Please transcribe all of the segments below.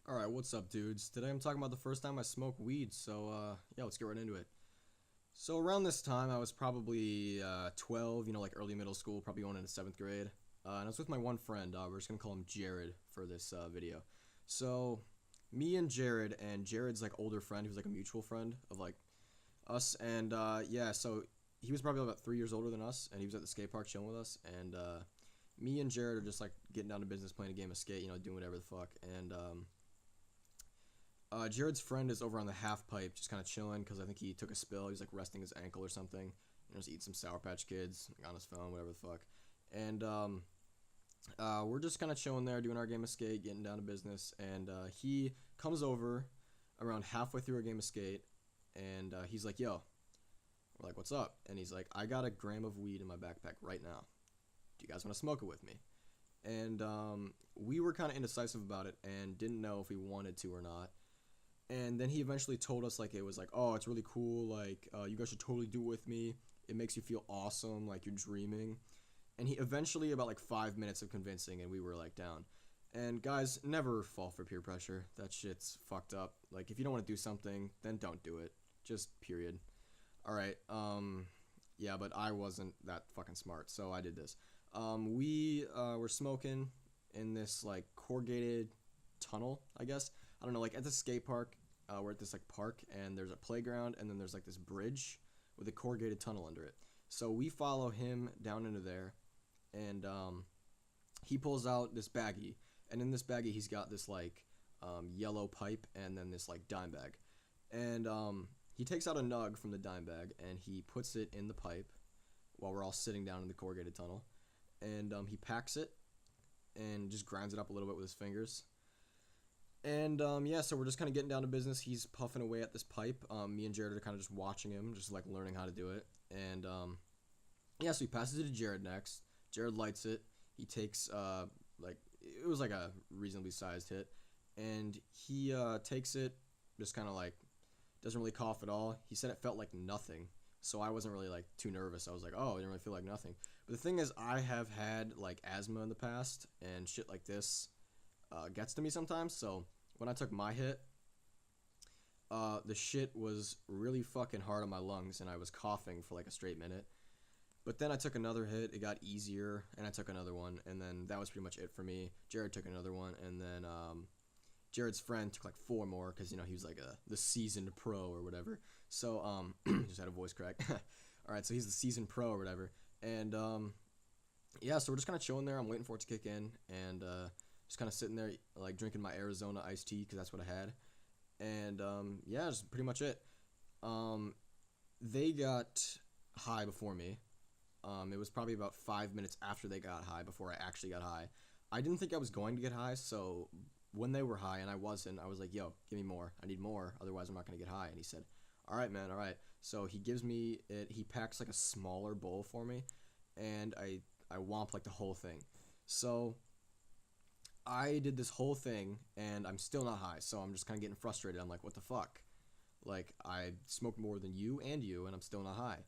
Alright, what's up, dudes? Today I'm talking about the first time I smoked weed, so, yeah, let's get right into it. So, around this time, I was probably 12, like early middle school, probably going into 7th grade. And I was with my one friend. We're just gonna call him Jared for this video. So, me and Jared's, like, older friend, he was, like, a mutual friend of, like, us. And, yeah, so he was probably about 3 years older than us, and he was at the skate park chilling with us. And, me and Jared are just, like, getting down to business, playing a game of skate, doing whatever the fuck. And, Jared's friend is over on the half pipe, just kind of chilling because I think he took a spill. He was like resting his ankle or something. Just eating some Sour Patch Kids like, on his phone, whatever the fuck. And we're just kind of chilling there, doing our game of skate, getting down to business. And he comes over around halfway through our game of skate, and he's like, "Yo," we're like, "What's up?" And he's like, "I got a gram of weed in my backpack right now. Do you guys want to smoke it with me?" And we were kind of indecisive about it and didn't know if we wanted to or not. And then he eventually told us like it was like, "Oh, it's really cool, like you guys should totally do it with me. It makes you feel awesome, like you're dreaming." And he eventually, about like 5 minutes of convincing, and we were like down. And guys, never fall for peer pressure. That shit's fucked up. Like if you don't want to do something, then don't do it. Just period. All right. Yeah, but I wasn't that fucking smart, so I did this. We were smoking in this like corrugated tunnel, I guess. I don't know, like at the skate park. We're at this like park, and there's a playground, and then there's like this bridge with a corrugated tunnel under it. So we follow him down into there, and he pulls out this baggie, and in this baggie he's got this like yellow pipe and then this like dime bag, and he takes out a nug from the dime bag and he puts it in the pipe while we're all sitting down in the corrugated tunnel, and he packs it and just grinds it up a little bit with his fingers. And yeah, so we're just kind of getting down to business. He's puffing away at this pipe. Me and Jared are kind of just watching him, just like learning how to do it. And yeah, so he passes it to Jared next. Jared lights it. He takes like it was like a reasonably sized hit, and he takes it, just kind of like doesn't really cough at all. He said it felt like nothing, so I wasn't really like too nervous. I was like, oh, it didn't really feel like nothing. But the thing is, I have had like asthma in the past, and shit like this gets to me sometimes. So when I took my hit, the shit was really fucking hard on my lungs, and I was coughing for like a straight minute. But then I took another hit, it got easier, and I took another one, and then that was pretty much it for me. Jared took another one, and then Jared's friend took like four more because he was like the seasoned pro or whatever. So just had a voice crack. All right, so he's the seasoned pro or whatever, and yeah, so we're just kind of chilling there. I'm waiting for it to kick in, and just kind of sitting there like drinking my Arizona iced tea because that's what I had, and yeah, that's pretty much it. They got high before me. It was probably about 5 minutes after they got high before I actually got high. I didn't think I was going to get high, so when they were high and I wasn't, I was like, "Yo, give me more. I need more. Otherwise, I'm not gonna get high." And he said, "All right, man. All right." So he gives me it. He packs like a smaller bowl for me, and I womp like the whole thing. So I did this whole thing, and I'm still not high. So I'm just kind of getting frustrated. I'm like, "What the fuck? Like I smoked more than you, and I'm still not high."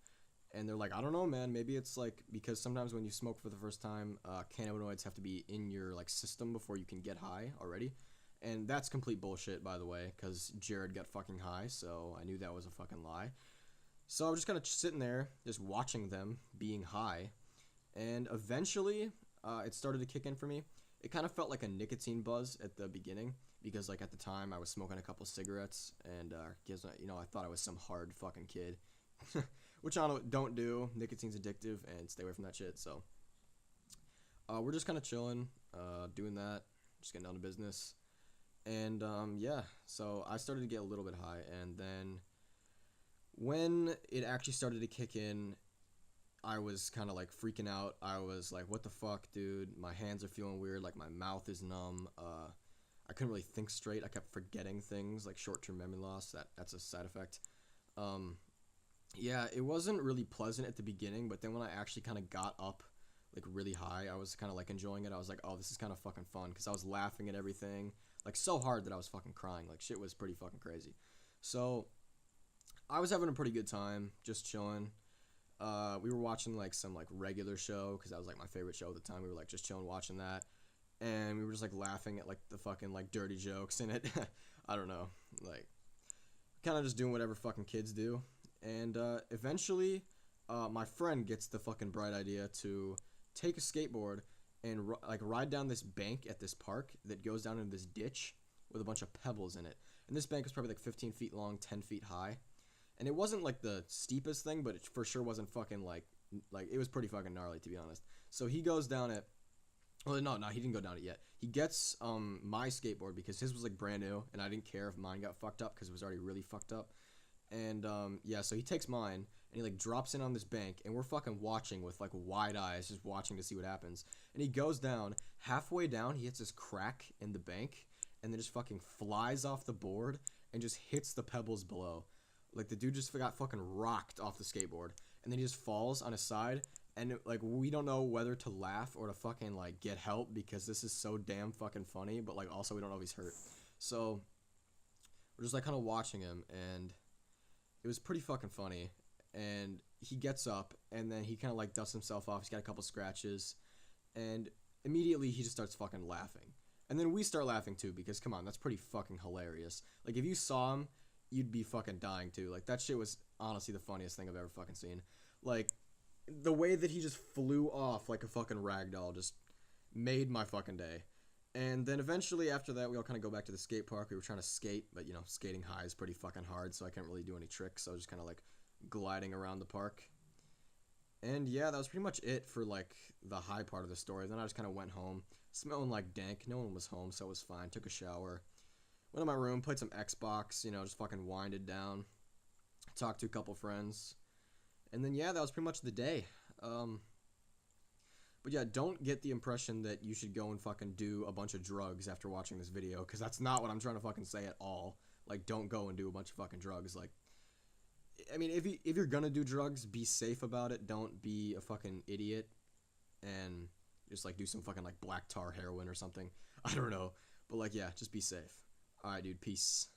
And they're like, "I don't know, man. Maybe it's like because sometimes when you smoke for the first time, cannabinoids have to be in your like system before you can get high already." And that's complete bullshit, by the way, because Jared got fucking high, so I knew that was a fucking lie. So I was just kind of sitting there, just watching them being high, and eventually, it started to kick in for me. It kind of felt like a nicotine buzz at the beginning because, like, at the time I was smoking a couple cigarettes, and I thought I was some hard fucking kid. Which I don't do. Nicotine's addictive, and stay away from that shit. So we're just kind of chilling, doing that, just getting down to business, and yeah. So I started to get a little bit high, and then when it actually started to kick in, I was kind of like freaking out. I was like, "What the fuck, dude? My hands are feeling weird. Like my mouth is numb. I couldn't really think straight. I kept forgetting things, like short-term memory loss. That's a side effect." Um, Yeah, it wasn't really pleasant at the beginning, but then when I actually kind of got up, like really high, I was kind of like enjoying it. I was like, "Oh, this is kind of fucking fun," because I was laughing at everything, like so hard that I was fucking crying. Like shit was pretty fucking crazy. So I was having a pretty good time, just chilling. We were watching like some like regular show because that was like my favorite show at the time. We were like just chilling watching that, and we were just like laughing at like the fucking like dirty jokes in it. I don't know, like kind of just doing whatever fucking kids do. And eventually, my friend gets the fucking bright idea to take a skateboard and like ride down this bank at this park that goes down into this ditch with a bunch of pebbles in it. And this bank was probably like 15 feet long, 10 feet high. And it wasn't like the steepest thing, but it for sure wasn't fucking like it was pretty fucking gnarly, to be honest. So he goes down it. Well, no, he didn't go down it yet. He gets my skateboard because his was like brand new, and I didn't care if mine got fucked up because it was already really fucked up. And yeah, so he takes mine and he like drops in on this bank, and we're fucking watching with like wide eyes, just watching to see what happens. And he goes down. Halfway down, he hits this crack in the bank, and then just fucking flies off the board and just hits the pebbles below. Like the dude just got fucking rocked off the skateboard, and then he just falls on his side. And like we don't know whether to laugh or to fucking like get help because this is so damn fucking funny. But like also we don't know if he's hurt. So we're just like kind of watching him, and it was pretty fucking funny. And he gets up, and then he kind of like dusts himself off. He's got a couple scratches, and immediately he just starts fucking laughing. And then we start laughing too because come on, that's pretty fucking hilarious. Like if you saw him, you'd be fucking dying too. Like that shit was honestly the funniest thing I've ever fucking seen. Like the way that he just flew off like a fucking ragdoll just made my fucking day. And then eventually after that, we all kind of go back to the skate park. We were trying to skate, but you know, skating high is pretty fucking hard, so I can't really do any tricks. So I was just kind of like gliding around the park. And yeah, that was pretty much it for like the high part of the story. Then I just kind of went home, smelling like dank. No one was home, so it was fine. Took a shower, went to my room, played some Xbox, you know, just fucking winded down. Talked to a couple friends. And then yeah, that was pretty much the day. But yeah, don't get the impression that you should go and fucking do a bunch of drugs after watching this video, because that's not what I'm trying to fucking say at all. Like, don't go and do a bunch of fucking drugs. Like, I mean, if you're gonna do drugs, be safe about it. Don't be a fucking idiot and just like do some fucking like black tar heroin or something. I don't know, but like yeah, just be safe. All right, dude. Peace.